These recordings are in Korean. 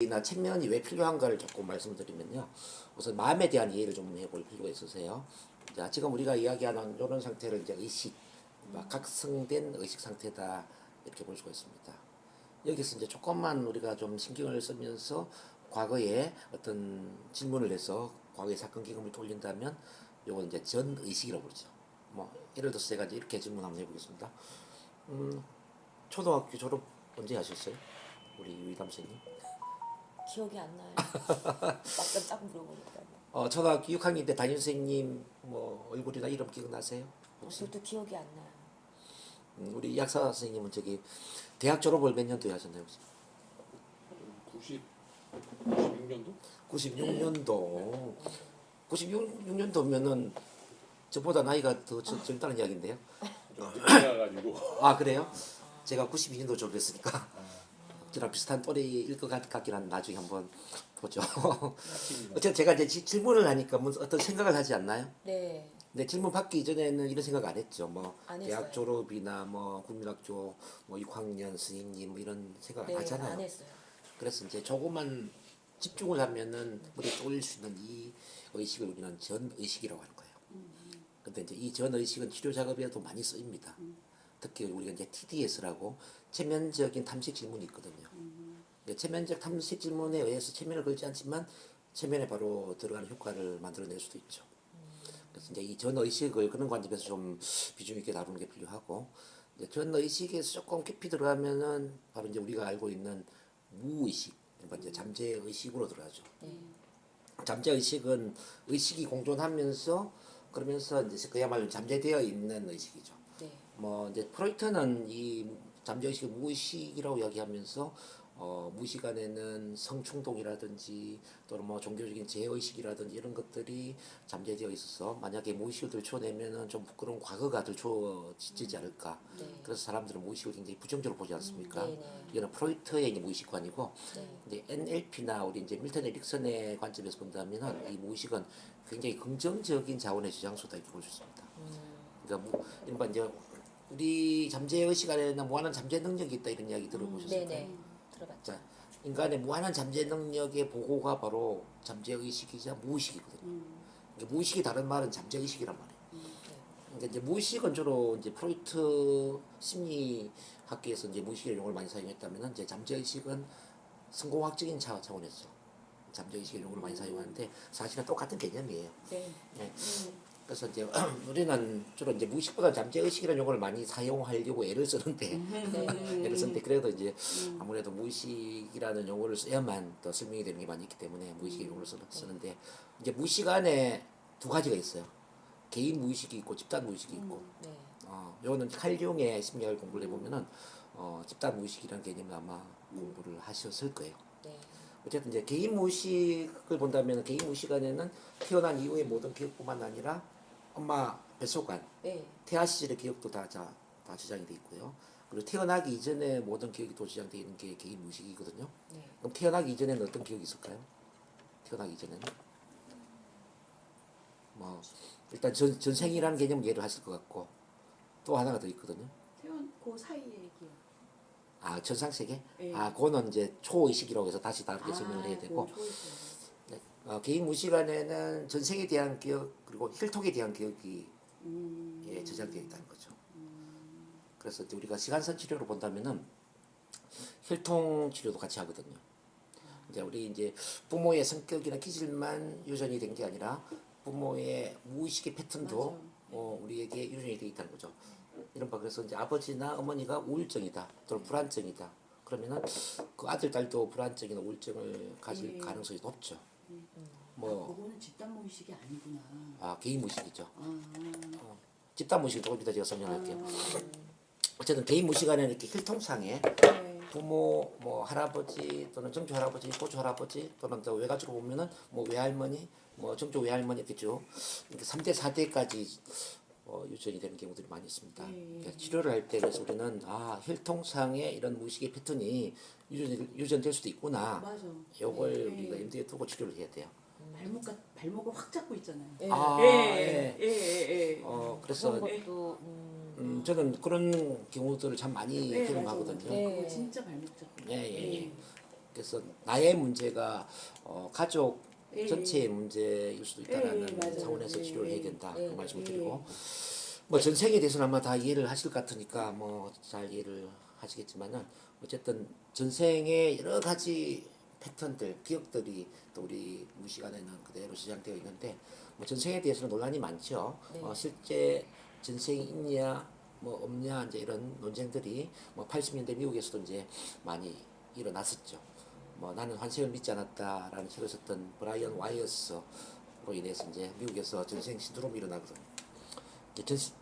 체면적이나 체면이 왜 필요한가를 조금 말씀드리면요. 우선 마음에 대한 이해를 좀 해볼 필요가 있으세요. 자, 지금 우리가 이야기하는 이런 상태를 이제 의식, 각성된 의식 상태다 이렇게 볼 수가 있습니다. 여기서 이제 조금만 우리가 좀 신경을 쓰면서 과거에 어떤 질문을 해서 과거의 사건 경험을 돌린다면 요건 이제 전 의식이라고 그러죠. 뭐 예를 들어서 제가 이제 이렇게 질문 한번 해보겠습니다. 초등학교 졸업 언제 하셨어요? 우리 유이담 선생님. 기억이 안 나요. 막상 딱 물어보니까. 초등학교 6학년 때 담임 선생님 뭐 얼굴이나 이름 기억나세요? 혹시? 그것도 기억이 안 나요. 우리 약사 선생님은 저기 대학 졸업을 몇 년도에 하셨나요? 혹시? 96년도? 96년도. 96년도면은 저보다 나이가 더 젊다는 이야기인데요. 좀 늦어가지고. 아 그래요? 제가 92년도 졸업했으니까 저랑 비슷한 또래일 것 같긴 한데 나중에 한번 보죠. 어쨌든 제가 이제 질문을 하니까 뭐 어떤 생각을 하지 않나요? 네. 근데 질문 받기 이전에는 이런 생각 안 했죠. 뭐 안 대학 했어요. 졸업이나 뭐 국민학교 뭐 6학년 선생님 뭐 이런 생각 안 네, 하잖아요. 안 했어요. 그래서 이제 조금만 집중을 하면은 머리에 떠올릴 수 있는 이 의식을 우리는 전 의식이라고 하는 거예요. 근데 이제 이 전 의식은 치료 작업에도 많이 쓰입니다. 특히 우리가 이제 TDS라고 체면적인 탐색 질문이 있거든요. 체면적 탐색 질문에 의해서 체면을 걸지 않지만 체면에 바로 들어가는 효과를 만들어낼 수도 있죠. 그래서 이제 이 전 의식을 그런 관점에서 좀 비중 있게 다루는 게 필요하고, 이제 전 의식에서 조금 깊이 들어가면은 바로 이제 우리가 알고 있는 무의식, 그러니까 이제 잠재 의식으로 들어가죠. 잠재 의식은 의식이 공존하면서 그러면서 이제 그야말로 잠재되어 있는 의식이죠. 네. 뭐 이제 프로이트는 이 잠재의식을 무의식이라고 이야기하면서 무의식 안에는 성충동이라든지 또는 뭐 종교적인 제의식이라든지 이런 것들이 잠재되어 있어서 만약에 무의식을 들춰내면은 좀 부끄러운 과거가 들춰지지 않을까. 네. 그래서 사람들은 무의식을 굉장히 부정적으로 보지 않습니까? 네. 이거는 프로이트의 이제 무의식관이고, 네. 이제 NLP나 우리 이제 밀턴 에릭슨의 관점에서 본다면은 이 무의식은 굉장히 긍정적인 자원의 저장소다 이렇게 볼 수 있습니다. 그러니까 이른바 이제 우리 잠재의 시간에는 무한한 잠재 능력이 있다 이런 이야기 들어보셨을까요? 네네. 들어봤죠. 자, 인간의 무한한 잠재 능력의 보고가 바로 잠재 의식이자 무의식이거든요. 그러니까 무의식이 다른 말은 잠재 의식이란 말이에요. 그러니까 이제 무의식은 주로 이제 프로이트 심리학계에서 이제 무의식의 용어를 많이 사용했다면은 이제 잠재 의식은 성공학적인 차원에서 잠재 의식의 용어를 많이 사용하는데 사실은 똑같은 개념이에요. 네. 네. 그래서 이제 우리는 주로 이제 무의식보다 잠재 의식이라는 용어를 많이 사용하려고 애를 쓰는데 애를 쓰는데 그래도 이제 아무래도 무의식이라는 용어를 써야만 더 설명이 되는 게 많이 있기 때문에 무의식의 용어를 쓰는데 이제 무의식 안에 두 가지가 있어요. 개인 무의식이 있고 집단 무의식이 있고. 네. 요거는 칼 융의 심리학을 공부를 해보면은 집단 무의식이라는 개념을 아마 공부를 하셨을 거예요. 네. 어쨌든 이제 개인 무의식을 본다면 개인 무의식 안에는 태어난 이후의 모든 기억뿐만 아니라 엄마 뱃속 안, 네. 태아 시절의 기억도 다 저장이 돼 있고요. 그리고 태어나기 이전에 모든 기억이 또 저장되어 있는 게 개인 무의식이거든요. 네. 그럼 태어나기 이전에는 어떤 기억이 있을까요? 태어나기 이전에는 뭐 일단 전생이라는 개념 이해를 하실 것 같고 또 하나가 더 있거든요. 태어난 그 사이의 기억. 전상세계? 네. 그거는 이제 초의식이라고 해서 다시 다르게 설명을 해야 되고, 네, 개인 무의식 안에는 전생에 대한 기억 그리고 힐통에 대한 기억이 예, 저장되어 있다는 거죠. 그래서 이제 우리가 시간선 치료로 본다면은 혈통 치료도 같이 하거든요. 이제 우리 이제 부모의 성격이나 기질만 유전이 된 게 아니라 부모의 무의식의 패턴도 우리에게 유전이 되어 있다는 거죠. 이른바 그래서 이제 아버지나 어머니가 우울증이다 또는 불안증이다 그러면은 그 아들 딸도 불안증이나 우울증을 가질 가능성이 높죠. 뭐 그거는 집단 무의식이 아니구나. 개인 무의식이죠. 집단 무의식은 조금 이따 제가 설명할게요. 어쨌든 개인 무의식 안에는 이렇게 혈통상에 네. 부모, 뭐 할아버지 또는 정조 할아버지, 고조 할아버지 또는 또 외가족으로 보면은 뭐 외할머니, 뭐 정조 외할머니 이렇게 쭉 이렇게 3대 4대까지 유전이 되는 경우들이 많이 있습니다. 그러니까 치료를 할 때 그래서 우리는 혈통상의 이런 무의식의 패턴이 유전될 수도 있구나. 맞아. 요걸 네. 우리가 염두에 두고 치료를 해야 돼요. 발목을 확 잡고 있잖아요. 네. 예. 그래서 그런 것도 저는 그런 경우들을 참 많이 경험하거든요. 네. 그거 진짜 발목 잡고. 예. 그래서 나의 문제가 가족 예. 전체의 문제일 수도 있다라는 예, 맞아요. 차원에서 예, 치료를 해야 예. 된다 예, 그 말씀을 예. 드리고 뭐 전생에 대해서는 아마 다 이해를 하실 것 같으니까 뭐 잘 이해를 하시겠지만은 어쨌든 전생의 여러 가지 패턴들, 기억들이 또 우리 무의식 안에는 그대로 저장되어 있는데 뭐 전생에 대해서는 논란이 많죠. 네. 실제 전생이 있냐 뭐 없냐 이제 이런 논쟁들이 뭐 80년대 미국에서도 이제 많이 일어났었죠. 뭐 나는 환생을 믿지 않았다라는 책을 썼던 브라이언 와이어스로 인해서 이제 미국에서 전생 신드롬이 일어나거든요.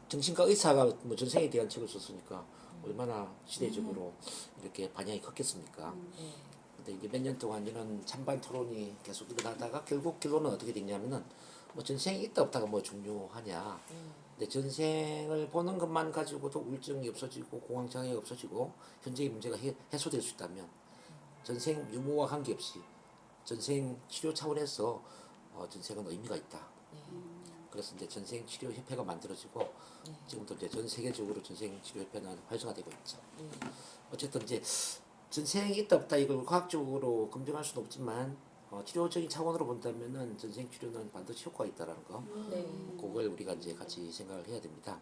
정신과 의사가 뭐 전생에 대한 책을 썼으니까 얼마나 시대적으로 이렇게 반향이 컸겠습니까? 네. 근데 이제 몇 년 동안 이런 찬반 토론이 계속 일어나다가 결국 결론은 어떻게 됐냐면은 뭐 전생이 있다 없다가 뭐 중요하냐. 근데 전생을 보는 것만 가지고도 우울증이 없어지고 공황 장애가 없어지고 현재의 문제가 해소될 수 있다면 전생 유무와 관계없이 전생 치료 차원에서 전생은 의미가 있다. 그래서 이제 전생 치료 협회가 만들어지고 지금도 이제 전 세계적으로 전생 치료 협회는 활성화되고 있죠. 어쨌든 이제 전생이 있다 없다 이걸 과학적으로 검증할 수는 없지만 치료적인 차원으로 본다면은 전생 치료는 반드시 효과가 있다라는 거. 네. 그걸 우리가 이제 같이 생각을 해야 됩니다.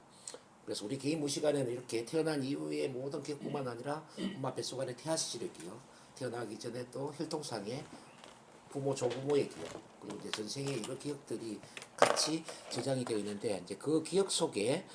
그래서 우리 개인 무시간에는 이렇게 태어난 이후의 모든 기억뿐만 아니라 엄마 뱃속 안에 태아 시절의 기억, 태어나기 전에 또 혈통상의 부모 조부모의 기억, 그리고 이제 전생의 여러 기억들이 같이 저장이 되어 있는데 이제 그 기억 속에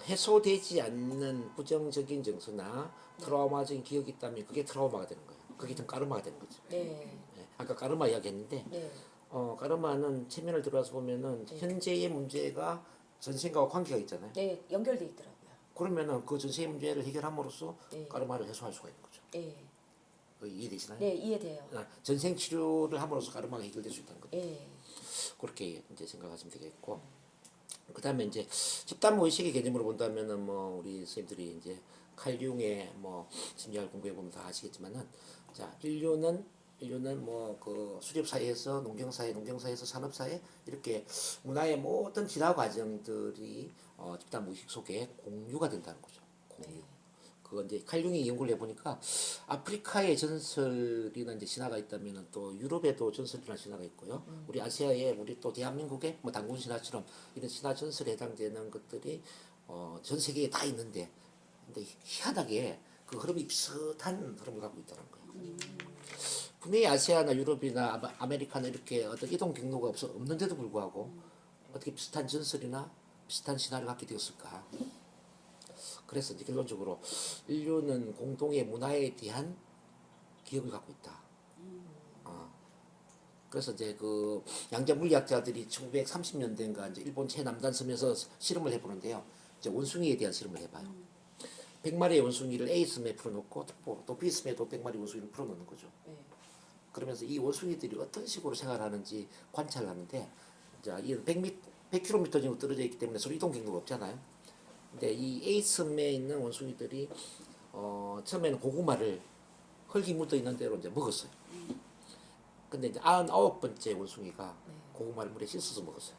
해소되지 않는 부정적인 정서나 트라우마적인 기억이 있다면 그게 트라우마가 되는 거예요. 그게 좀 까르마가 되는 거죠. 네. 아까 까르마 이야기했는데 네. 까르마는 체면을 들어와서 보면은 현재의 문제가 전생과 관계가 있잖아요. 네. 연결돼 있더라고요. 그러면은 그 전생의 문제를 해결함으로써 네. 까르마를 해소할 수가 있는 거죠. 네. 이해되시나요? 네, 이해돼요. 전생 치료를 함으로써 까르마가 해결될 수 있다는 거죠. 네. 그렇게 이제 생각하시면 되겠고, 그 다음에 이제 집단 무의식의 개념으로 본다면은 뭐 우리 선생님들이 이제 칼융의 뭐 심리학을 공부해 보면 다 아시겠지만은 자 인류는 뭐 그 수렵 사회에서 농경 사회, 농경 사회에서 산업 사회 이렇게 문화의 모든 진화 과정들이 집단 무의식 속에 공유가 된다는 거죠. 공유. 그거 이제 칼융이 연구를 해보니까 아프리카의 전설이나 이제 신화가 있다면은 또 유럽에도 전설이나 신화가 있고요. 우리 아시아에 우리 또 대한민국에 뭐 단군 신화처럼 이런 신화 전설에 해당되는 것들이 전 세계에 다 있는데 근데 희한하게 그 흐름이 비슷한 흐름을 갖고 있다는 거예요. 분명히 아시아나 유럽이나 아메리카나 이렇게 어떤 이동 경로가 없는데도 불구하고 어떻게 비슷한 전설이나 비슷한 신화를 갖게 되었을까? 그래서 이제 결론적으로 인류는 공동의 문화에 대한 기억을 갖고 있다. 그래서 이제 그 양자 물리학자들이 1930년대인가 이제 일본 최남단 섬에서 실험을 해보는데요. 이제 원숭이에 대한 실험을 해봐요. 100마리의 원숭이를 A 섬에 풀어놓고 또 B 섬에도 100마리 원숭이를 풀어놓는 거죠. 네. 그러면서 이 원숭이들이 어떤 식으로 생활하는지 관찰을 하는데, 자, 이 100km 정도 떨어져 있기 때문에 서로 이동 경로가 없잖아요. 근데 이 A 섬에 있는 원숭이들이 처음에는 고구마를 흙이 묻어 있는 대로 이제 먹었어요. 근데 이제 99번째 원숭이가 고구마를 물에 씻어서 먹었어요.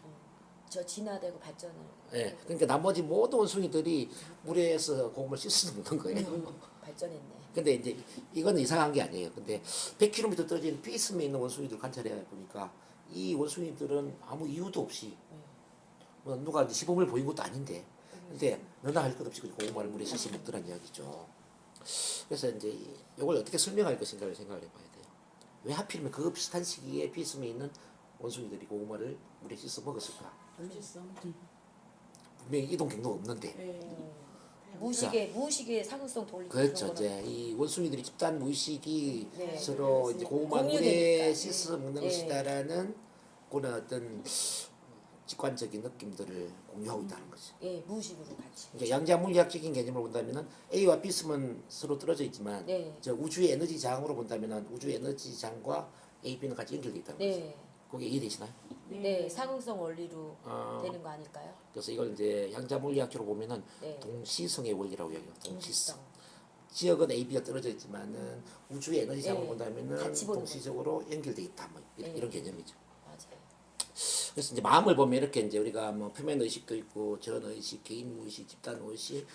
저 진화되고 발전을. 예. 그러니까 나머지 모든 원숭이들이 물에서 고구마를 씻어서 먹는 거예요. 발전했네. 근데 이제 이건 이상한 게 아니에요. 근데 100km 떨어진 B섬에 있는 원숭이들 관찰해 보니까 이 원숭이들은 아무 이유도 없이 뭐 누가 이제 시범을 보인 것도 아닌데 근데 너나 할 것 없이 고구마를 물에 씻어 먹더란 이야기죠. 그래서 이제 이걸 어떻게 설명할 것인가를 생각을 해봐야 돼요. 왜 하필이면 그 비슷한 시기에 B섬에 있는 원숭이들이 고구마를 물에 씻어 먹었을까? 언제성? 분명히 이동 경로가 없는데. 예. 무의식의 사고성 돌리기. 그렇죠. 이제 이 원숭이들이 집단 무의식이 네. 서로 이제 고구마 물에 공유되니까. 씻어 먹는 네. 것이다라는 그런 어떤 직관적인 느낌들을 공유하고 있다는 거죠. 예, 무의식으로 같이. 그러니까 양자 물리학적인 개념으로 본다면은 A와 B섬은 서로 떨어져 있지만 네. 저 우주의 에너지 장으로 본다면은 우주의 에너지 장과 A, B는 같이 연결돼 있다는 거죠. 네. 그게 이해되시나요? 네, 사고성 원리로 어. 되는 거 아닐까요? 그래서 이걸 이제 양자 물리학적으로 보면은 네. 동시성의 원리라고 이야기해요. 동시성. 동시성. 지역은 A, B가 떨어져 있지만은 우주의 에너지장으로 네. 본다면은 같이 보는 동시적으로 연결돼 있다. 뭐 네. 이런 개념이죠. 맞아요. 그래서 이제 마음을 보면 이렇게 이제 우리가 뭐 표면 의식도 있고 전 의식, 개인 무의식, 집단 의식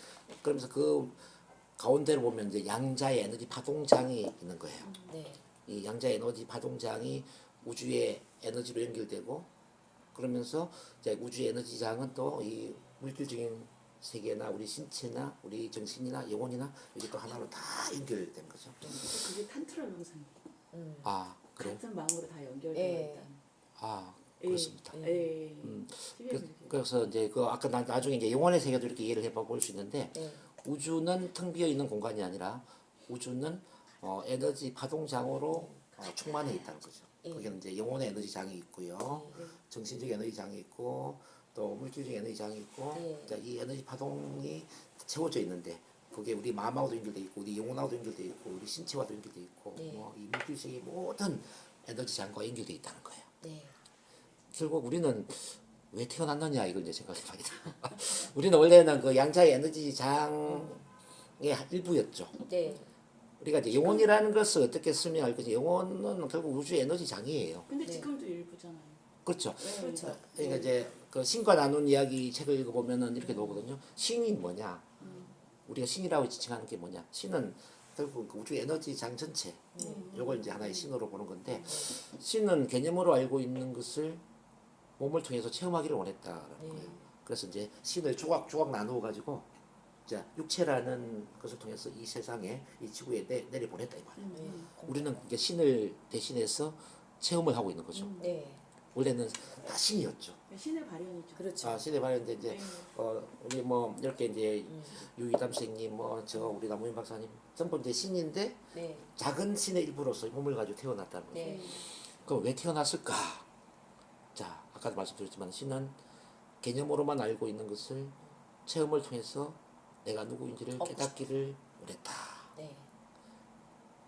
그러면서 그 가운데를 보면 이제 양자의 에너지 파동장이 있는 거예요. 네. 이 양자 에너지 파동장이 우주의 에너지로 연결되고 그러면서 이제 우주의 에너지장은 또 이 물질적인 세계나 우리 신체나 우리 정신이나 영혼이나 이게 또 하나로 다 연결된 거죠. 그게 탄트라 명상이에요. 아 그래? 같은 마음으로 다 연결되어 예. 있다. 아 예. 그렇습니다. 예. 그래서 이제 그 아까 나중에 이제 영혼의 세계도 이렇게 이해를 해봐 볼 수 있는데 네. 우주는 텅 비어 있는 공간이 아니라 우주는 에너지 파동장으로 충만해 있다는 거죠. 예. 거기는 이제 영혼의 에너지장이 있고요, 정신적 에너지장이 있고 또 물질적 에너지장이 있고 예. 이제 이 에너지 파동이 채워져 있는데 그게 우리 마음하고도 연결돼 있고 우리 영혼하고도 연결돼 있고 우리 신체와도 연결돼 있고 네. 뭐 이 물질적인 모든 에너지장과 연결돼 있다는 거예요. 네. 결국 우리는 왜 태어났느냐 이걸 이제 생각해봐야 돼. 우리는 원래는 그 양자의 에너지장의 일부였죠. 네. 우리가 이제 영혼이라는 것을 어떻게 설명할 거지? 영혼은 결국 우주의 에너지장이에요. 근데 네. 지금도 일부잖아요. 그렇죠. 그렇죠. 그러니까 이제 그 신과 나눈 이야기 책을 읽어보면은 이렇게 나오거든요. 신이 뭐냐? 우리가 신이라고 지칭하는 게 뭐냐? 신은 결국 그 우주 에너지장 전체. 요걸 이제 하나의 신으로 보는 건데 신은 개념으로 알고 있는 것을 몸을 통해서 체험하기를 원했다라는 거예요. 그래서 이제 신을 조각조각 나누어 가지고 자 육체라는 것을 통해서 이 세상에 이 지구에 내려 보냈다 이 말이에요. 네. 우리는 이제 신을 대신해서 체험을 하고 있는 거죠. 네. 원래는 다 신이었죠. 신의 발현이죠. 그렇죠. 아 신의 발현인데 이제 우리 뭐 이렇게 이제 유이담 선생님 뭐 저 우리 남우인 박사님 전부 이제 신인데 네. 작은 신의 일부로서 몸을 가지고 태어났다는 거죠. 네. 그럼 왜 태어났을까? 자 아까도 말씀드렸지만 신은 개념으로만 알고 있는 것을 체험을 통해서 내가 누구인지를 깨닫기를 원했다. 네.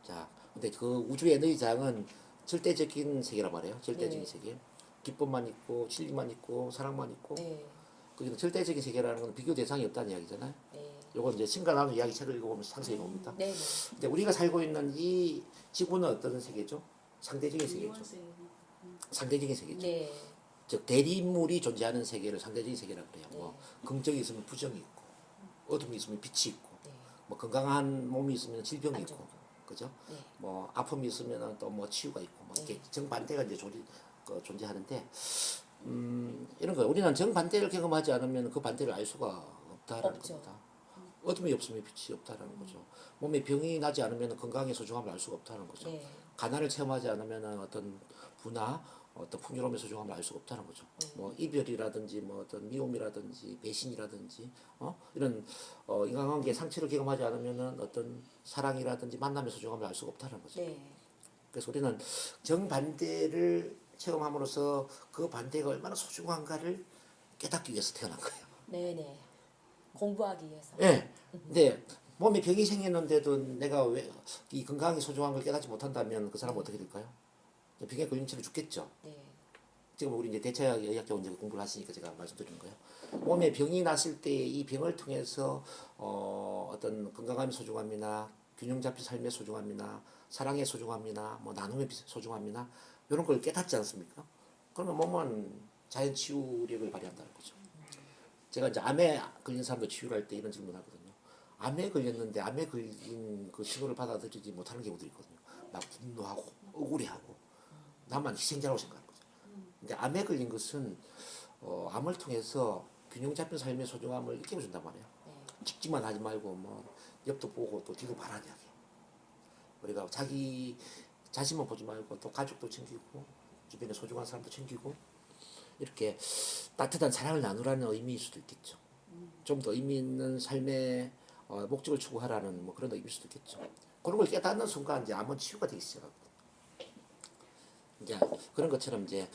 자, 근데 그 우주의 에너지장은 절대적인 세계란 말이에요. 절대적인 네. 세계. 기쁨만 있고 진리만 있고 사랑만 있고. 네. 거기는 절대적인 세계라는 건 비교 대상이 없다는 이야기잖아요. 네. 요건 이제 신과 나눈 이야기 책을 읽어보면서 상세히 봅니다. 네. 근데 우리가 살고 있는 이 지구는 어떤 세계죠? 상대적인 세계죠. 이원생. 상대적인 세계죠. 네. 즉 대립물이 존재하는 세계를 상대적인 세계라고 그래요. 네. 뭐 긍정이 있으면 부정이 있고 어둠이 있으면 빛이 있고 네. 뭐 건강한 몸이 있으면 질병이 있고 안정적. 그죠? 네. 뭐 아픔이 있으면 또 뭐 치유가 있고 뭐 이렇게 정반대가 이제 존재하는데 이런 거예요. 우리는 정반대를 경험하지 않으면 그 반대를 알 수가 없다라는 없죠. 겁니다. 어둠이 없으면 빛이 없다라는 거죠. 몸에 병이 나지 않으면 건강의 소중함을 알 수가 없다는 거죠. 네. 가난을 체험하지 않으면 어떤 부나 어떤 풍요로움의 소중함을 알 수가 없다는 거죠. 뭐 이별이라든지 뭐 어떤 미움이라든지 배신이라든지 이런 인간관계의 상처를 경험하지 않으면 어떤 사랑이라든지 만남의 소중함을 알 수가 없다는 거죠. 네. 그래서 우리는 정반대를 체험함으로써 그 반대가 얼마나 소중한가를 깨닫기 위해서 태어난 거예요. 네. 네. 공부하기 위해서. 예. 근데 몸에 병이 생겼는데도 내가 왜 이 건강이 소중한 걸 깨닫지 못한다면 그 사람은 어떻게 될까요? 병에 걸린 채로 죽겠죠. 네. 지금 우리 이제 대체학 의학적으로 이제 공부를 하시니까 제가 말씀드리는 거예요. 몸에 병이 났을 때 이 병을 통해서 어떤 건강함의 소중함이나 균형 잡힌 삶의 소중함이나 사랑의 소중함이나 뭐 나눔의 소중함이나 이런 걸 깨닫지 않습니까? 그러면 몸은 자연 치유력을 발휘한다는 거죠. 제가 이제 암에 걸린 사람도 치유를 할 때 이런 질문을 하거든요. 암에 걸렸는데 암에 걸린 그 신호를 받아들이지 못하는 경우들이 있거든요. 막 분노하고 억울해하고 나만 희생자라고 생각하는 거죠. 근데 암에 걸린 것은 암을 통해서 균형 잡힌 삶의 소중함을 깨워준단 말이에요. 찍기만 하지 말고 뭐 옆도 보고 또 뒤도 봐라 이야기예요. 우리가 자기 자신만 보지 말고 또 가족도 챙기고 주변에 소중한 사람도 챙기고 이렇게 따뜻한 사랑을 나누라는 의미일 수도 있겠죠. 좀 더 의미 있는 삶의 목적을 추구하라는 뭐 그런 의미일 수도 있겠죠. 그런 걸 깨닫는 순간 이제 암은 치유가 되기 시작합니다. 이제 그런 것처럼 이제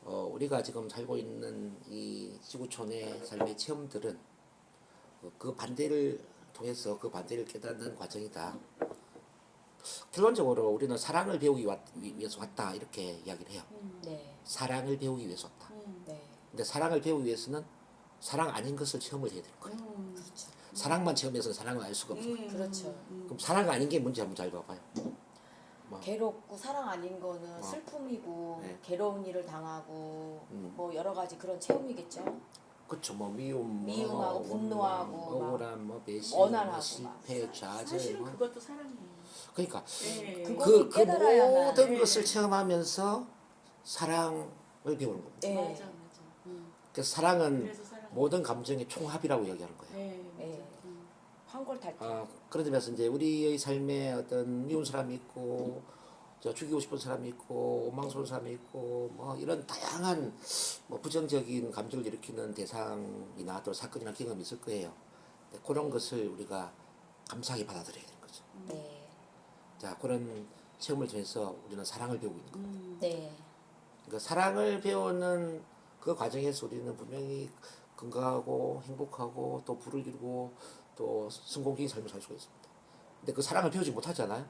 우리가 지금 살고 있는 이 지구촌의 삶의 체험들은 그 반대를 통해서 그 반대를 깨닫는 과정이다. 결론적으로 우리는 사랑을 배우기 위해서 왔다 이렇게 이야기를 해요. 네. 사랑을 배우기 위해서 왔다. 네. 근데 사랑을 배우기 위해서는 사랑 아닌 것을 체험을 해야 되는 거예요. 그렇죠. 사랑만 체험해서 사랑을 알 수가 없어요. 그렇죠. 그럼 사랑 아닌 게 뭔지 한번 잘 봐봐요. 뭐, 괴롭고 사랑 아닌 거는 슬픔이고 네. 괴로운 일을 당하고 뭐 여러 가지 그런 체험이겠죠. 그렇죠. 뭐 미움, 미움하고 원망, 분노하고 막 억울함, 뭐 배신, 원한하고 뭐 실패, 좌절. 사실은 뭐. 그것도 사랑이에요. 그러니까 네. 그거를 깨달아야만. 모든 네. 것을 체험하면서 사랑을 배우는 겁니다. 네. 맞아 맞아. 그래서 사랑은 그래서 사랑. 모든 감정의 총합이라고 이야기하는 거예요. 네. 맞아. 네. 황골탈퇴. 그런 점에서 이제 우리의 삶에 어떤 미운 사람이 있고 저 죽이고 싶은 사람이 있고 원망스러운 사람이 있고 뭐 이런 다양한 뭐 부정적인 감정을 일으키는 대상이나 또 사건이나 경험이 있을 거예요. 근데 그런 것을 우리가 감사하게 받아들여야 되는 거죠. 네. 자, 그런 체험을 통해서 우리는 사랑을 배우고 있는 겁니다. 네. 그러니까 사랑을 배우는 그 과정에서 우리는 분명히 건강하고 행복하고 또 부를 이루고 또 성공적인 삶을 살 수가 있습니다. 근데 그 사랑을 배우지 못하잖아요.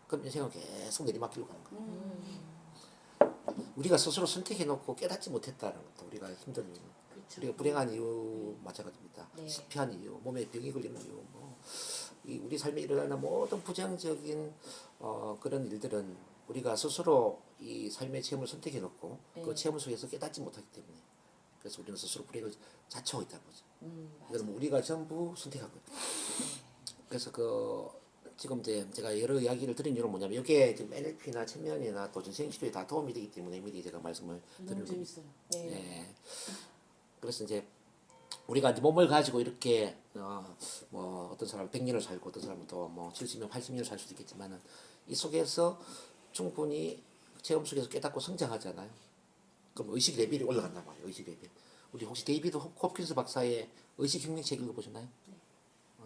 그럼 인생은 계속 내리막길로 가는 거예요. 우리가 스스로 선택해놓고 깨닫지 못했다는 것도 우리가 힘든 이유. 그렇죠. 우리가 불행한 이유 마찬가지입니다. 네. 실패한 이유, 몸에 병이 걸리는 이유, 이 우리 삶에 일어나는 모든 부정적인 그런 일들은 우리가 스스로 이 삶의 체험을 선택해놓고 네. 그 체험 속에서 깨닫지 못하기 때문에 그래서 우리는 스스로 불행을 자초하고 있다는 거죠. 이건 맞아요. 우리가 전부 선택한 거예요. 그래서 지금 이제 제가 여러 이야기를 드린 이유는 뭐냐면 이게 지금 NLP나 천면이나 또 전생치료에 다 도움이 되기 때문에 미리 제가 말씀을 드리는 너무 겁니다. 재밌어요. 네. 네. 그래서 이제 우리가 이제 몸을 가지고 이렇게 뭐 어떤 사람은 100년을 살고 어떤 사람은 또 뭐 70년, 80년을 살 수도 있겠지만은 이 속에서 충분히 체험 속에서 깨닫고 성장하잖아요. 그럼 의식 레벨이 올라간단 말이에요. 의식 레벨. 우리 혹시 데이비드 홉킨스 박사의 의식혁명 책 읽어보셨나요?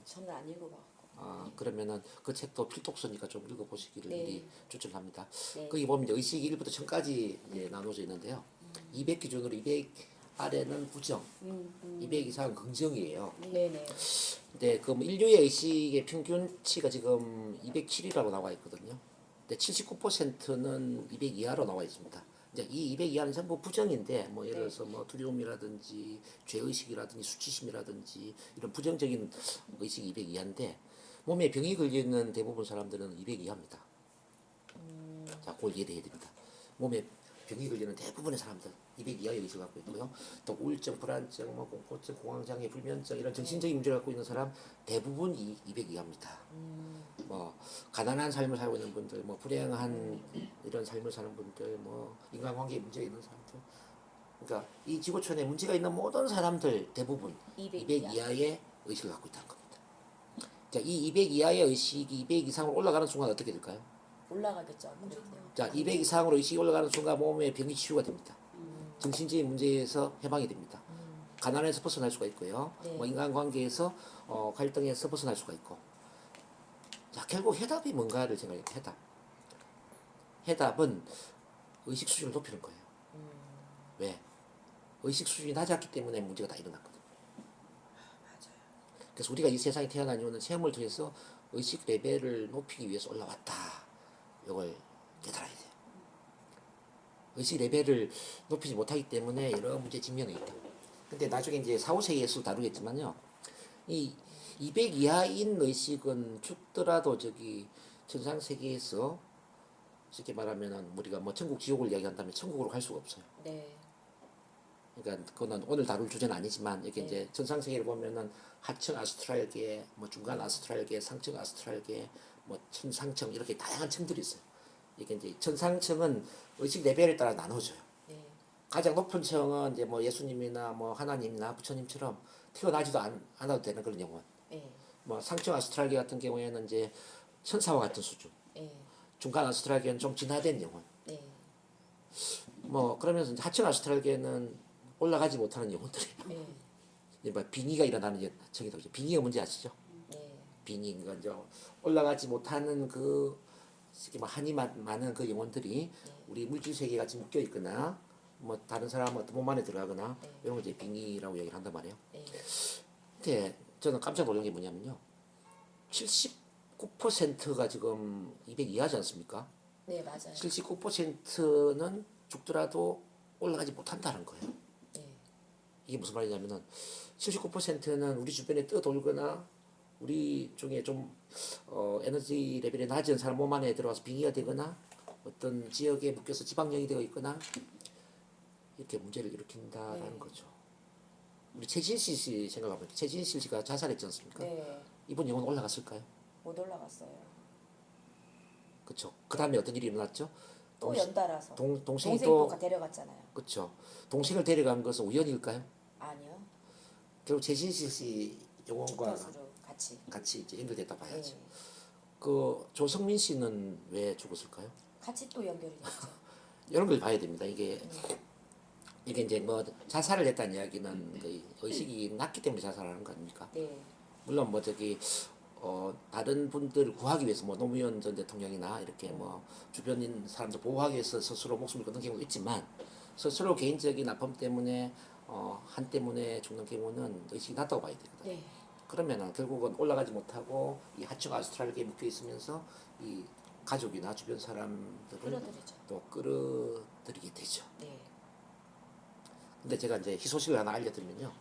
저는 안 읽어봤고. 그러면은 그 책도 필독서니까 좀 읽어보시기를 네. 미리 추천합니다. 네. 거기 보면 이제 의식이 1부터 1000까지 이제 나눠져 있는데요. 200 기준으로 200 아래는 부정, 200 이상은 긍정이에요. 네네. 근데 그 인류의 의식의 평균치가 지금 207이라고 나와 있거든요. 근데 79%는 200 이하로 나와 있습니다. 이제 이 200 이하는 전부 부정인데 뭐 예를 들어서 뭐 두려움이라든지 죄의식이라든지 수치심이라든지 이런 부정적인 의식이 200 이하인데 몸에 병이 걸리는 대부분 사람들은 200 이하입니다. 자, 그걸 이해해야 됩니다. 몸에 병이 걸리는 대부분의 사람들 200 이하의 의식을 갖고 있고요. 또 우울증, 불안증, 뭐 공포증, 공황장애, 불면증 이런 정신적인 문제를 갖고 있는 사람 대부분 200 이하입니다. 뭐 가난한 삶을 살고 있는 분들, 뭐 불행한 이런 삶을 사는 분들, 뭐 인간관계에 문제가 있는 사람들, 그러니까 이 지구촌에 문제가 있는 모든 사람들 대부분 200 이하의 의식을 갖고 있다는 겁니다. 자, 이 200 이하의 의식이 200 이상으로 올라가는 순간 어떻게 될까요? 올라가겠죠. 아무래도. 자, 200 이상으로 의식이 올라가는 순간 몸의 병이 치유가 됩니다. 정신적인 문제에서 해방이 됩니다. 가난에서 벗어날 수가 있고요. 네. 뭐 인간관계에서 갈등에서 벗어날 수가 있고. 자, 결국 해답이 뭔가를 생각해요. 해답은 의식 수준을 높이는 거예요. 왜? 의식 수준이 낮았기 때문에 문제가 다 일어났거든요. 맞아요. 그래서 우리가 이 세상에 태어난 이유는 체험을 통해서 의식 레벨을 높이기 위해서 올라왔다. 이걸 깨달아야 돼요. 의식 레벨을 높이지 못하기 때문에 여러 문제 직면해 있다. 근데 나중에 이제 4, 5세기에서 다루겠지만요. 이 200 이하인 의식은 죽더라도 저기 천상세계에서 쉽게 말하면은 우리가 뭐 천국 지옥을 이야기한다면 천국으로 갈 수가 없어요. 네. 그러니까 그거는 오늘 다룰 주제는 아니지만 이렇게 네. 이제 천상세계를 보면은 하층 아스트랄계, 뭐 중간 아스트랄계, 상층 아스트랄계, 뭐 천상층 이렇게 다양한 층들이 있어요. 이게 이제 천상층은 의식 레벨에 따라 나눠져요. 네. 가장 높은 층은 이제 뭐 예수님이나 뭐 하나님이나 부처님처럼 태어나지도 않아도 되는 그런 영혼. 네. 뭐 상층 아스트랄계 같은 경우에는 이제 천사와 같은 수준. 네. 중간 아스트랄계는 좀 진화된 영혼. 네. 뭐 그러면서 이제 하층 아스트랄계는 올라가지 못하는 영혼들이에요. 네. 이제 뭐 빙의가 일어나는 층이라고 하죠. 빙의가 뭔지 아시죠? 네. 빙의, 그러니까 이제 올라가지 못하는 그 특히 뭐 한이 많은 그 영혼들이 우리 물질 세계에 같이 묶여 있거나 뭐 다른 사람 어떤 몸 안에 들어가거나 네. 이런 걸 이제 빙의라고 얘기를 한단 말이에요. 네. 근데 저는 깜짝 놀란 게 뭐냐면요. 79%가 지금 200 이하지 않습니까? 네, 맞아요. 79%는 죽더라도 올라가지 못한다는 거예요. 네. 이게 무슨 말이냐면은 79%는 우리 주변에 떠돌거나 우리 중에 좀 에너지 레벨이 낮은 사람 몸 안에 들어와서 빙의가 되거나 어떤 지역에 묶여서 지방령이 되어 있거나 이렇게 문제를 일으킨다라는 네. 거죠. 우리 최진실 씨 생각해보면 최진실 씨가 자살했지 않습니까? 네. 이분 영혼 올라갔을까요? 못 올라갔어요. 그렇죠. 그 다음에 어떤 일이 일어났죠? 또 동시- 연달아서 동생이 동생이 또 또 데려갔잖아요. 그렇죠. 동생을 데려간 것은 우연일까요? 아니요. 결국 최신실 씨 영혼과 주파수로 같이. 같이 이제 연결됐다 예. 봐야죠. 그 조성민 씨는 왜 죽었을까요? 같이 또 연결이 됐죠. 이런 걸 봐야 됩니다. 이게 이제 뭐 자살을 했다는 이야기는 그 의식이 낮기 때문에 자살하는 거 아닙니까? 네. 물론 뭐 저기 다른 분들 구하기 위해서 뭐 노무현 전 대통령이나 이렇게 뭐 주변인 사람들 보호하기 위해서 스스로 목숨을 끊는 경우도 있지만 스스로 개인적인 아픔 때문에 한 때문에 죽는 경우는 의식이 낮다고 봐야 되거든요. 네. 그러면은 결국은 올라가지 못하고 이 하층 아스트랄계에 묶여 있으면서 이 가족이나 주변 사람들을 끌어들이죠. 또 끌어들이게 되죠. 네. 근데 제가 이제 희소식을 하나 알려드리면요.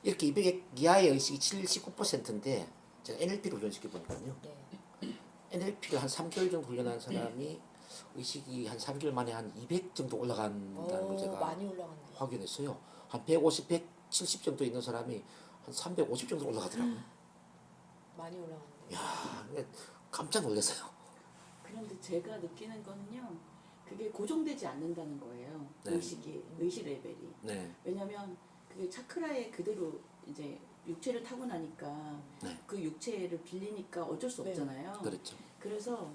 이렇게 200 이하의 의식이 79%인데 제가 NLP를 훈련시켜 보니까요. 네. NLP를 한 3개월 정도 훈련한 사람이 의식이 한 3개월 만에 한 200 정도 올라간다는 걸 오, 제가 많이 올라갔네요. 확인했어요. 한 150, 170 정도 있는 사람이 한 350 정도 올라가더라고요. 많이 올라갔네요. 야, 깜짝 놀랐어요. 그런데 제가 느끼는 거는요. 그게 고정되지 않는다는 거예요. 네. 의식 레벨이. 네, 왜냐면 그게 차크라에 그대로 이제 육체를 타고 나니까 네. 그 육체를 빌리니까 어쩔 수 네. 없잖아요. 그렇죠. 그래서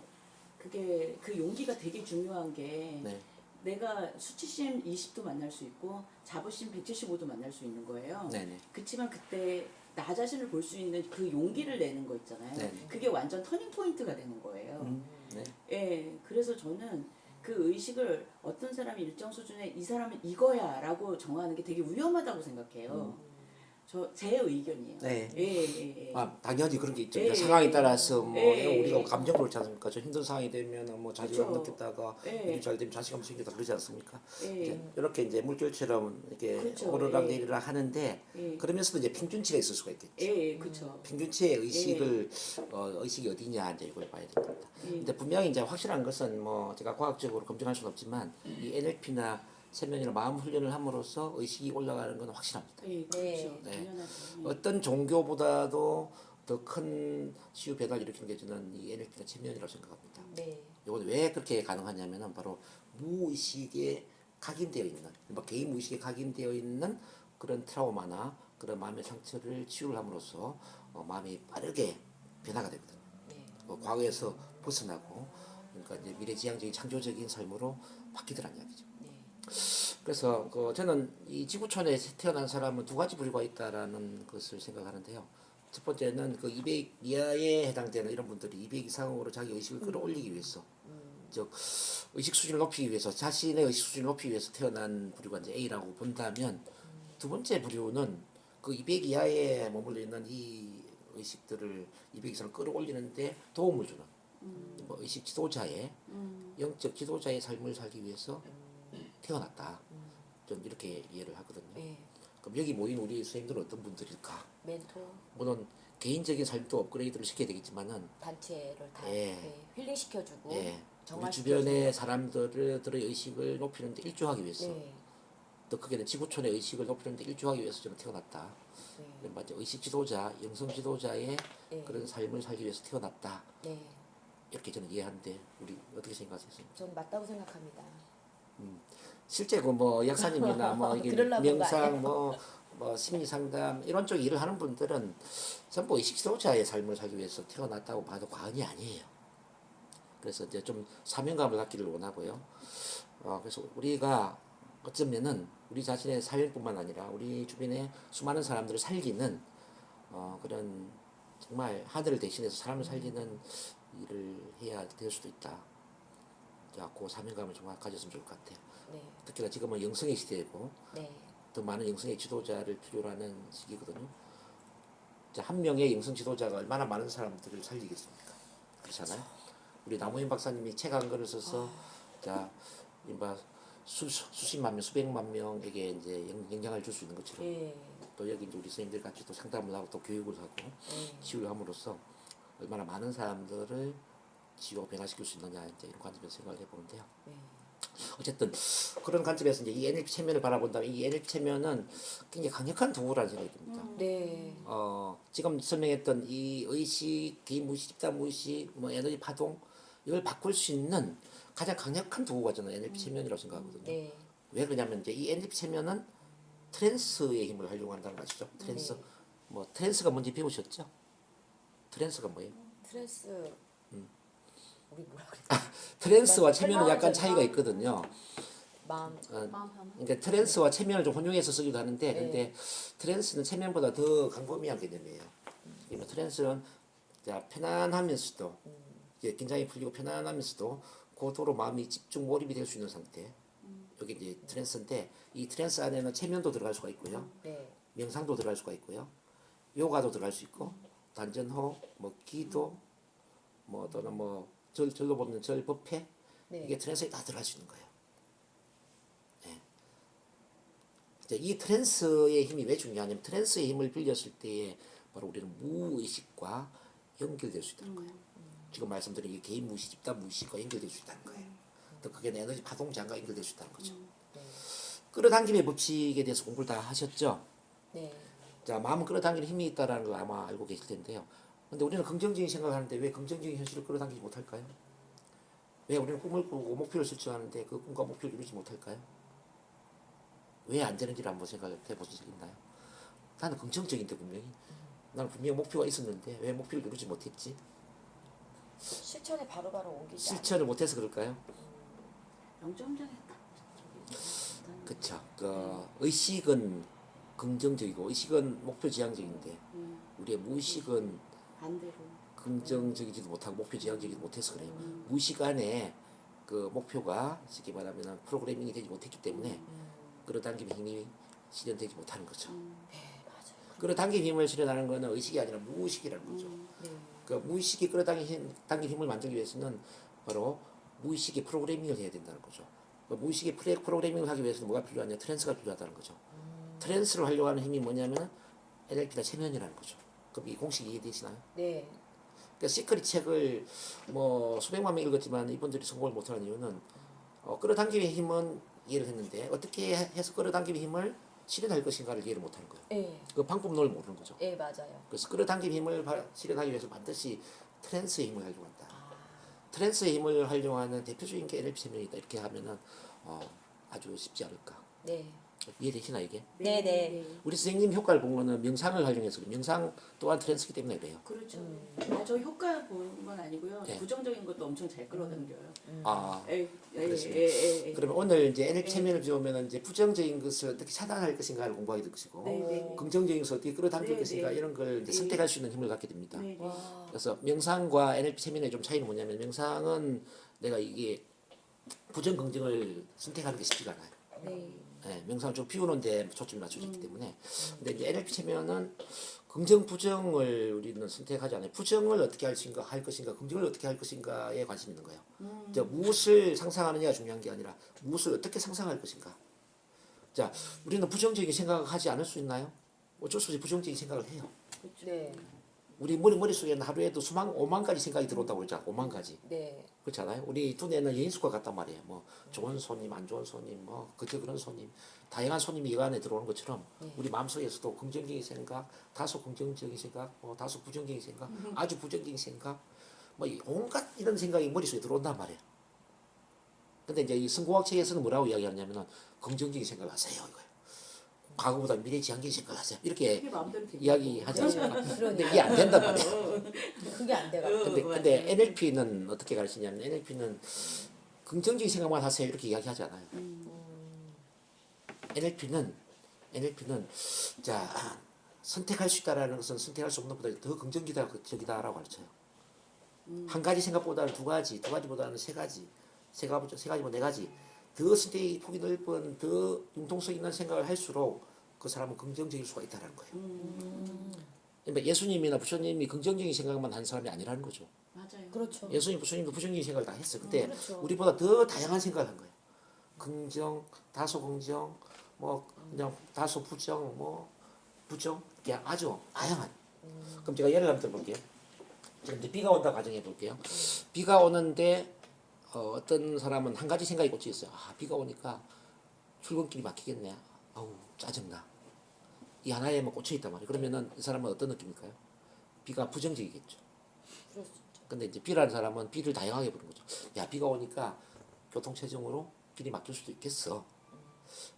그게 그 용기가 되게 중요한 게 네, 내가 수치심 20도 만날 수 있고 자부심 175도 만날 수 있는 거예요. 네, 네. 그렇지만 그때 나 자신을 볼 수 있는 그 용기를 내는 거 있잖아요. 네. 그게 완전 터닝 포인트가 되는 거예요. 네, 예, 그래서 저는 그 의식을 어떤 사람이 일정 수준의 이 사람은 이거야라고 정하는 게 되게 위험하다고 생각해요. 제 의견이에요. 네. 예. 아, 당연히 그런 게 있죠. 예, 상황에 예. 따라서 뭐 예, 우리가 예. 감정을 그렇지 않습니까? 저 힘든 상황이 되면 뭐 자존감 그쵸. 느꼈다가 예. 일이 잘 되면 자신감 생기다 그러지 않습니까? 예. 이제 이렇게 이제 물결처럼 이렇게 그쵸. 오르락 예. 내리락 하는데 예. 그러면서도 이제 평균치가 있을 수가 있겠죠. 예, 그렇죠. 평균치의 의식을 의식이 어디냐 이제 이걸 봐야 됩니다. 예. 근데 분명히 이제 확실한 것은 뭐 제가 과학적으로 검증할 수는 없지만 이 NLP나 세면이나 마음 훈련을 함으로써 의식이 올라가는 건 확실합니다. 예, 그렇죠. 네. 당연하죠. 예. 어떤 종교보다도 더 큰 치유 배달을 일으키는 게 저는 이 NLP나 체면이라고 생각합니다. 네. 이건 왜 그렇게 가능하냐면은 바로 무의식에 각인되어 있는, 뭐 개인 무의식에 각인되어 있는 그런 트라우마나 그런 마음의 상처를 치유를 함으로써 마음이 빠르게 변화가 되거든요. 네. 과거에서 벗어나고, 그러니까 이제 미래지향적인 창조적인 삶으로 바뀌더란 이야기죠. 네. 그래서 저는 이 지구촌에 태어난 사람은 두 가지 부류가 있다라는 것을 생각하는데요. 첫 번째는 그 200 이하에 해당되는 이런 분들이 200 이상으로 자기 의식을 끌어올리기 위해서, 즉 의식 수준을 높이기 위해서, 자신의 의식 수준을 높이기 위해서 태어난 부류가 이제 A라고 본다면, 두 번째 부류는 그 200 이하에 머물러 있는 이 의식들을 200 이상으로 끌어올리는데 도움을 주는 뭐 의식 지도자의 영적 지도자의 삶을 살기 위해서 태어났다. 좀 이렇게 이해를 하거든요. 네. 그럼 여기 모인 우리 선생님들은 어떤 분들일까? 멘토 물론 개인적인 삶도 업그레이드를 시켜야 되겠지만은 단체를 다 예. 네. 힐링 시켜주고 예, 우리 정말 주변의 사람들의 의식을 높이는 데 일조하기 위해서, 네. 더 크게는 지구촌의 의식을 높이는 데 일조하기 위해서 저는 태어났다. 네. 맞죠? 의식 지도자, 영성 지도자의 네. 그런 삶을 살기 위해서 태어났다. 네. 이렇게 저는 이해하는데 우리 어떻게 생각하세요? 전 맞다고 생각합니다. 실제 그 약사님이나 이게 그러려고 한 거 명상 아니에요? 심리 상담 이런 쪽 일을 하는 분들은 전부 의식 지도자의 삶을 살기 위해서 태어났다고 봐도 과언이 아니에요. 그래서 이제 좀 사명감을 갖기를 원하고요. 그래서 우리가 어쩌면은 우리 자신의 삶뿐만 아니라 우리 주변의 수많은 사람들을 살리는 그런 정말 하늘을 대신해서 사람을 살리는 일을 해야 될 수도 있다. 자, 그 사명감을 좀 가졌으면 좋을 것 같아요. 네. 특히나 지금은 영성의 시대이고 네. 더 많은 영성의 지도자를 필요로 하는 시기거든요. 자, 한 명의 영성 지도자가 얼마나 많은 사람들을 살리겠습니까? 그렇잖아요. 우리 남호인 박사님이 책 한 권을 써서 자, 수십만 명, 수백만 명에게 이제 영향을 줄 수 있는 것처럼 예. 또 여기 이제 우리 선생님들 같이 또 상담을 하고 또 교육을 하고 네. 치유를 함으로써 얼마나 많은 사람들을 치유하고 변화시킬 수 있느냐 이제 이런 관점에서 생각을 해보는데요. 네. 어쨌든 그런 관점에서 이제 이 NLP 체면을 바라본다면 이 NLP 체면은 굉장히 강력한 도구라는 생각이 듭니다. 네. 지금 설명했던 이 의식, 개인 무의식, 집단 무의식, 에너지 파동 이걸 바꿀 수 있는 가장 강력한 도구가 저는 NLP 체면이라고 생각하거든요. 네. 왜 그러냐면 이제 이 NLP 체면은 트랜스의 힘을 활용한다는 거 아시죠? 트랜스. 네. 뭐 트랜스가 뭔지 배우셨죠? 트랜스가 뭐예요? 트랜스 우리 뭐라 그랬지? 트랜스와 마- 체면은 약간 설명하자면 차이가 있거든요. 마음 마음 편한. 그러니까 트랜스와 체면을 좀 혼용해서 쓰기도 하는데 네. 근데 트랜스는 체면보다 더 광범위한 개념이에요. 그러니까 트랜스는 자, 편안하면서도 이제 긴장이 풀리고 편안하면서도 고도로 마음이 집중 몰입이 될 수 있는 상태. 여기 이제 트랜스인데 이 트랜스 안에는 체면도 들어갈 수가 있고요. 네. 명상도 들어갈 수가 있고요. 요가도 들어갈 수 있고 단전호, 뭐 기도, 뭐 또는 뭐 절로 보면 절 법회 네. 이게 트랜스에 다 들어갈 수 있는 거예요. 네. 이제 이 트랜스의 힘이 왜 중요하냐면 트랜스의 힘을 빌렸을 때에 바로 우리는 무의식과 연결될 수 있다는 거예요. 지금 말씀드린 이 개인 무의식, 집단 무의식과 연결될 수 있다는 거예요. 더 크게 에너지 파동장과 연결될 수 있다는 거죠. 네. 끌어당김의 법칙에 대해서 공부를 다 하셨죠? 네. 자, 마음은 끌어당기는 힘이 있다라는 걸 아마 알고 계실 텐데요. 근데 우리는 긍정적인 생각을 하는데 왜 긍정적인 현실을 끌어당기지 못할까요? 왜 우리는 꿈을 꾸고 목표를 설정하는데 그 꿈과 목표를 이루지 못할까요? 왜 안 되는지를 한번 생각해 보신 적 있나요? 나는 긍정적인데 분명히 나는 분명히 목표가 있었는데 왜 목표를 이루지 못했지? 실천에 바로바로 옮기지 않 실천을 못해서 그럴까요? 영점장에 그쵸. 그 의식은 긍정적이고 의식은 목표 지향적인데 우리의 무의식은 반대로. 긍정적이지도 못하고 목표 지향적이지 못해서 그래요. 무의식 안에 그 목표가 쉽게 말하면 프로그래밍이 되지 못했기 때문에 끌어당김의 힘이 실현되지 못하는 거죠. 네, 맞아요. 끌어당김 힘을 실현하는 거는 의식이 아니라 무의식이라는 거죠. 네. 그 무의식이 끌어당긴 힘을 만들기 위해서는 바로 무의식의 프로그래밍을 해야 된다는 거죠. 그 무의식의 프로그래밍을 하기 위해서는 뭐가 필요하냐? 트랜스가 필요하다는 거죠. 트랜스를 활용하는 힘이 뭐냐면 NLP다 체면이라는 거죠. 그럼 이 공식 이해되시나요? 네. 그러니까 시크릿 책을 뭐 수백만 명 읽었지만 이분들이 성공을 못하는 이유는 끌어당김의 힘은 이해를 했는데 어떻게 해서 끌어당김의 힘을 실현할 것인가를 이해를 못하는 거예요. 네. 그 방법론을 모르는 거죠. 네, 맞아요. 그래서 끌어당김 힘을 실현하기 위해서 반드시 트랜스의 힘을 활용한다. 트랜스의 힘을 활용하는 대표적인 게 NLP 체면이다. 이렇게 하면은 아주 쉽지 않을까. 네. 이해되시나 이게? 네. 우리 선생님 효과를 본 거는 명상을 활용해서 그래요. 명상 또한 트랜스기 때문에 그래요. 그렇죠. 저 효과 보는 건 아니고요. 네. 부정적인 것도 엄청 잘 끌어당겨요. 아, 예, 예, 그렇습니다. 예, 예, 예. 그러면 오늘 이제 NLP 체면을 배우면 이제 부정적인 것을 어떻게 차단할 것인가를 공부하게 될 것이고 네, 네. 긍정적인 것을 어떻게 끌어당길 네, 것인가 네. 이런 걸 이제 네. 선택할 수 있는 힘을 갖게 됩니다. 네, 네. 와. 그래서 명상과 NLP 체면의 좀 차이는 뭐냐면 명상은 내가 이게 부정 긍정을 선택하는 게 쉽지가 않아요. 네. 예, 명상을 좀 비우는데 초점이 맞춰져 있기 때문에. 근데 이제 NLP 체면은 긍정 부정을 우리는 선택하지 않아요. 부정을 어떻게 할 것인가, 긍정을 어떻게 할 것인가에 관심 있는 거예요. 이제 무엇을 상상하느냐가 중요한 게 아니라 무엇을 어떻게 상상할 것인가. 자, 우리는 부정적인 생각을 하지 않을 수 있나요? 어쩔 수 없이 부정적인 생각을 해요. 네. 우리 머릿속에는 하루에도 5만 가지 생각이 들어온다고 그러죠. 5만 가지. 네. 그렇지 않아요? 우리 두뇌는 여인숙과 같단 말이에요. 뭐 좋은 손님, 안 좋은 손님, 뭐 그저 그런 손님, 다양한 손님이 이 안에 들어오는 것처럼 우리 마음속에서도 긍정적인 생각, 다소 긍정적인 생각, 뭐 다소 부정적인 생각, 아주 부정적인 생각, 뭐 온갖 이런 생각이 머릿속에 들어온단 말이에요. 근데 이제 이 성공학 책에서는 뭐라고 이야기하냐면은 긍정적인 생각을 하세요 이거예요. 과거보다 미래 지향적인 생각을 하세요. 이렇게 그게 마음대로 되고. 이야기하지 않습니까? 근데 그러니까. 이게 안 된단 말이에요. 그게 안 돼가지고. 근데 NLP는 어떻게 가르치냐면 NLP는 긍정적인 생각만 하세요 이렇게 이야기하지 않아요. NLP는 자 선택할 수 있다라는 것은 선택할 수 없는 것보다 더 긍정적이다라고 가르쳐요. 한 가지 생각보다는 두 가지보다는 세 가지 뭐 네 가지 더 선택의 폭이 넓은 더 융통성 있는 생각을 할수록 그 사람은 긍정적일 수가 있다는 거예요. 그러니까 예수님이나 부처님이 긍정적인 생각만 한 사람이 아니라는 거죠. 맞아요. 그렇죠. 예수님, 부처님도 부정적인 생각을 다 했어요. 근데 그렇죠. 우리보다 더 다양한 생각을 한 거예요. 긍정, 다소 긍정, 뭐 그냥 다소 부정, 뭐 부정, 그냥 아주 다양한. 그럼 제가 예를 한번 들어볼게요. 지금 이제 비가 온다 가정해 볼게요. 비가 오는데 어떤 사람은 한 가지 생각이 꽂혀 있어요. 아, 비가 오니까 출근길이 막히겠네. 아우 짜증나. 이 하나에만 꽂혀 있단 말이에요. 그러면은 이 사람은 어떤 느낌일까요? 비가 부정적이겠죠. 그럴 수 있죠. 근데 이제 B라는 사람은 B를 다양하게 보는 거죠. 야, 비가 오니까 교통체증으로 길이 막힐 수도 있겠어.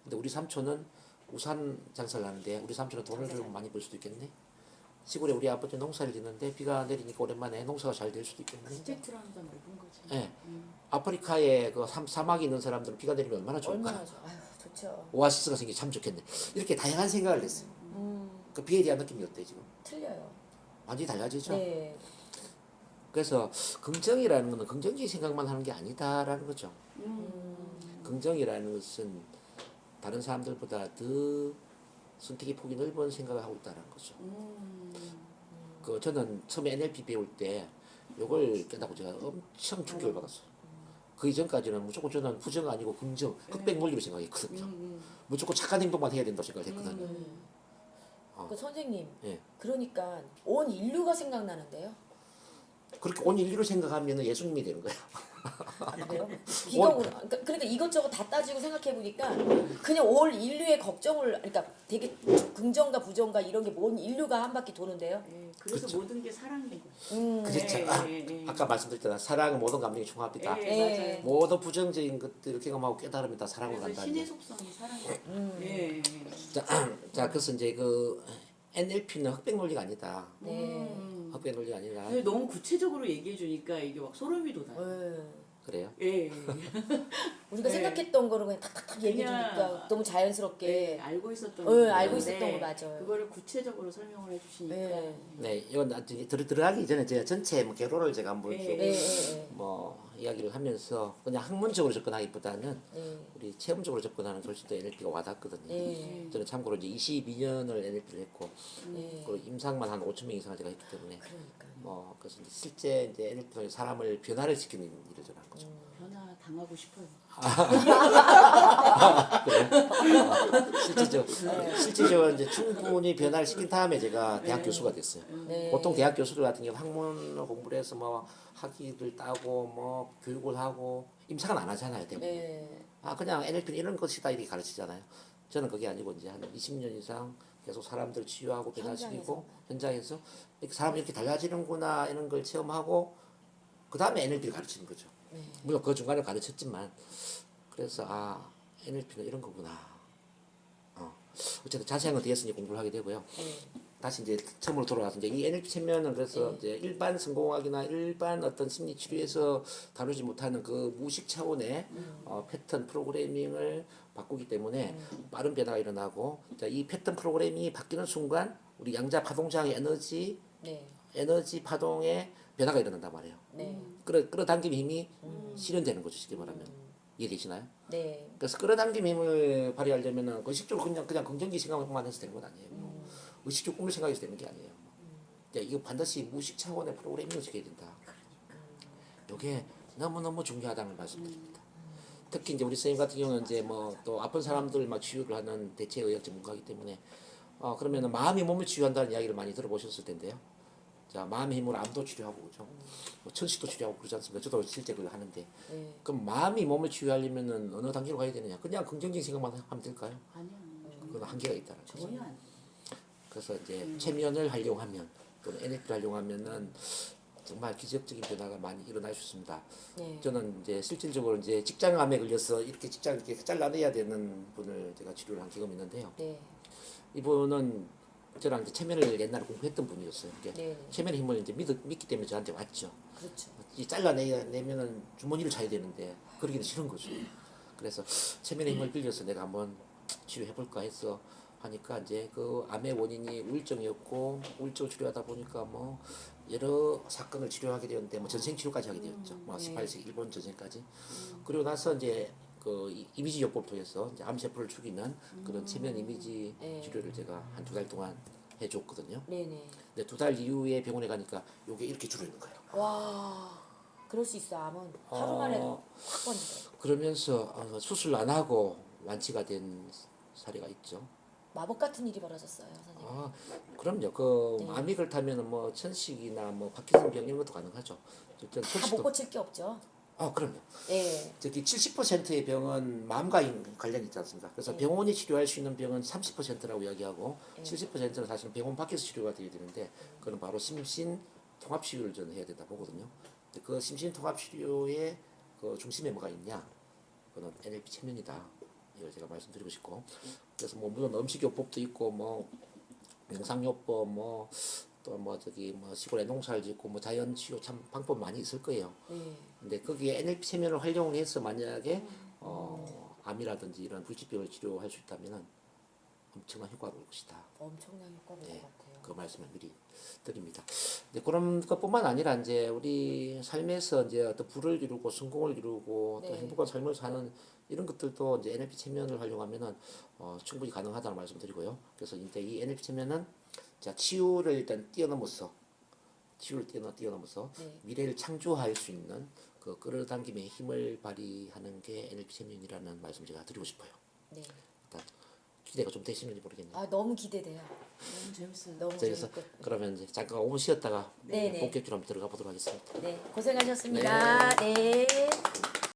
근데 우리 삼촌은 우산 장사를 하는데 우리 삼촌은 돈을 좀 많이 벌 수도 있겠네. 시골에 우리 아버지 농사를 짓는데 비가 내리니까 오랜만에 농사가 잘 될 수도 있겠네. 스택트라는 사람 본 거지. 예. 아프리카에 그 사막이 있는 사람들은 비가 내리면 얼마나 좋을까. 얼마나 좋아. 아유, 좋죠. 오아시스가 생기면 참 좋겠네. 이렇게 다양한 생각을 했어요. 그 비에 대한 느낌이 어때 지금? 틀려요. 완전히 달라지죠. 네. 그래서 긍정이라는 것은 긍정적인 생각만 하는 게 아니다라는 거죠. 긍정이라는 것은 다른 사람들보다 더 선택의 폭이 넓은 생각을 하고 있다는 거죠. 그 저는 처음에 NLP 배울 때 이걸 깨닫고 제가 엄청 충격을 받았어요. 그 이전까지는 무조건 저는 부정 아니고 긍정, 흑백 논리로 생각했거든요. 무조건 착한 행동만 해야 된다고 생각했거든요. 그 선생님, 예. 그러니까 온 인류가 생각나는데요. 그렇게 온 인류를 생각하면 예수님이 되는 거예요. 안 돼요? 비가 오나? 그러니까 이것저것 다 따지고 생각해 보니까 그냥 올 인류의 걱정을 그러니까 되게 긍정과 부정과 이런 게 온 인류가 한 바퀴 도는데요. 예, 그래서 그쵸. 모든 게 사랑인 거예요. 그렇죠. 아까 말씀드렸잖아요. 사랑은 모든 감정이 종합이다. 예. 맞아요. 모든 부정적인 것들을 경험하고 깨달으면 다 사랑으로 그래서 간다. 신의 속성이 사랑이에요. 예. 자, 그래서 이제 그 NLP는 흑백 논리가 아니다. 네. 흑백 논리가 아니라 근데 너무 구체적으로 얘기해 주니까 이게 막 소름이 돋아요. 예. 그래요. 예. 우리가 네. 생각했던 거를 그냥 탁탁탁 얘기해 그냥- 주니까 너무 자연스럽게 예, 알고 있었던 알고 건데 있었던 거 맞아요. 그거를 구체적으로 설명을 해주시니까 네. 네, 이건 나중에 들어가기 전에 제가 전체 뭐 개로를 제가 한번 네. 쭉 네, 네, 뭐 이야기를 하면서 그냥 학문적으로 접근하기보다는 네. 우리 체험적으로 접근하는 게 훨씬 더 NLP가 와닿거든요. 네. 저는 참고로 이제 22년을 NLP를 했고 네. 그리고 임상만 한 5천 명 이상을 제가 했기 때문에 그러니까. 뭐 그래서 이제 실제 이제 NLP 통해 사람을 변화를 시키는 일을 저는 한 거죠. 변화 당하고 싶어요. 실제적으로 이제 충분히 변화를 시킨 다음에 제가 대학 교수가 됐어요. 네. 보통 대학 교수들 같은 경우 학문을 공부를 해서 뭐 학위를 따고 뭐 교육을 하고 임상은 안 하잖아요, 대부분. 네. 그냥 NLP는 이런 것이다 이렇게 가르치잖아요. 저는 그게 아니고 이제 한 20년 이상 계속 사람들 치유하고 변화시키고 현장에서 이렇게 사람이 이렇게 달라지는구나 이런 걸 체험하고 그 다음에 NLP를 가르치는 거죠. 네. 물론 그 중간에 가르쳤지만 그래서 NLP는 이런 거구나. 어쨌든 자세한 건 뒤에서 이제 공부를 하게 되고요. 네. 다시 이제 처음으로 돌아가서 이제 이 NLP 체면은 그래서 네. 이제 일반 성공학이나 일반 어떤 심리 치료에서 다루지 못하는 그 무의식 차원의 패턴 프로그래밍을 바꾸기 때문에 빠른 변화가 일어나고 자, 이 패턴 프로그래밍이 바뀌는 순간 우리 양자 파동장의 네. 에너지 파동의 변화가 일어난단 말이에요. 네. 끌어당김 힘이 실현되는 거죠, 쉽게 말하면. 이해되시나요? 네. 그래서 끌어당김 힘을 발휘하려면은 의식적으로 그냥 긍정적인 생각만 해서 되는 건 아니에요. 의식적으로 꿈을 생각해서 되는 게 아니에요. 이거 반드시 무의식 차원의 프로그래밍을 지켜야 된다. 이게 너무너무 중요하다는 말씀드립니다. 특히 이제 우리 선생님 같은 경우는 이제 뭐 또 아픈 사람들 막 치유를 하는 대체의학 전문가이기 때문에 그러면은 마음이 몸을 치유한다는 이야기를 많이 들어보셨을 텐데요. 자, 마음의 힘으로 암도 치료하고 그죠. 뭐 천식도 치료하고 그러지 않습니까? 저도 실제 그걸 하는데. 네. 그럼 마음이 몸을 치유하려면은 어느 단계로 가야 되느냐? 그냥 긍정적인 생각만 하면 될까요? 아니요. 그건 한계가 있다는 거죠. 전혀 안. 그래서 이제 체면을 활용하면 또는 NLP를 활용하면은 정말 기적적인 변화가 많이 일어날 수 있습니다. 네. 저는 이제 실질적으로 이제 직장암에 걸려서 이렇게 직장 이렇게 잘라내야 되는 분을 제가 치료를 한 경험이 있는데요. 네. 이분은 저랑 이제 체면을 옛날에 공부했던 분이었어요. 이렇게 네. 체면의 힘을 이제 믿기 때문에 저한테 왔죠. 그렇죠. 이 잘라내면은 주머니를 차야 되는데 그러기는 싫은 거죠. 그래서 체면의 힘을 빌려서 내가 한번 치료해볼까 해서 하니까 이제 그 암의 원인이 우울증이었고 우울증 치료하다 보니까 뭐 여러 사건을 치료하게 되었는데 뭐 전생 치료까지 하게 되었죠. 뭐 18세기 일본 전생까지. 그리고 나서 이제 그 이미지 요법을 통해서 이제 암 세포를 죽이는 그런 체면 이미지 네. 치료를 제가 한 2달 동안 해줬거든요. 네네. 근데 2달 이후에 병원에 가니까 요게 이렇게 줄어있는 거예요. 와, 그럴 수 있어. 암은 하루 만에 확 번지더라고. 그러면서 수술 안 하고 완치가 된 사례가 있죠. 마법 같은 일이 벌어졌어요, 선생님. 그럼요. 그 네. 암이 그렇다면 뭐 천식이나 뭐 파킨슨병 이런 것도 가능하죠. 어쨌든 다 못 천식도. 고칠 게 없죠. 그럼요. 네. 저기 70%의 병은 마음과 관련이 있지 않습니까? 그래서 네. 병원이 치료할 수 있는 병은 30%라고 이야기하고 70%는 사실 병원 밖에서 치료가 되어야 되는데 그건 바로 심신 통합 치료를 저는 해야 된다 보거든요. 근데 그 심신 통합 치료의 그 중심에 뭐가 있냐? 그거는 NLP 체면이다. 이걸 제가 말씀드리고 싶고, 그래서 뭐 물론 음식요법도 있고 뭐 명상요법 뭐 또 뭐 저기 뭐 시골에 농사를 짓고 뭐 자연 치유 참 방법 많이 있을 거예요. 네. 근데 거기에 NLP 체면을 활용을 해서 만약에 암이라든지 이런 불치병을 치료할 수 있다면은 엄청난 효과가 올 것이다. 엄청난 효과가 올 네, 것 같아요. 그 말씀을 미리 드립니다. 근데 그런 것뿐만 아니라 이제 우리 삶에서 이제 어떤 부를 이루고 성공을 이루고 또 네. 행복한 삶을 사는 이런 것들도 이제 NLP 체면을 활용하면은 충분히 가능하다는 말씀드리고요. 그래서 이제 이 NLP 체면은 자 치유를 일단 뛰어넘어서 네. 미래를 창조할 수 있는 그 끌어당김의 힘을 발휘하는 게 NLP 체면이라는 말씀을 제가 드리고 싶어요. 네. 일단 기대가 좀 되시는지 모르겠네요. 아 너무 기대돼요. 너무 재밌어요. 너무 그래서 재밌고. 그러면 이제 잠깐 5분 쉬었다가 네네. 본격적으로 한번 들어가 보도록 하겠습니다. 네 고생하셨습니다. 네.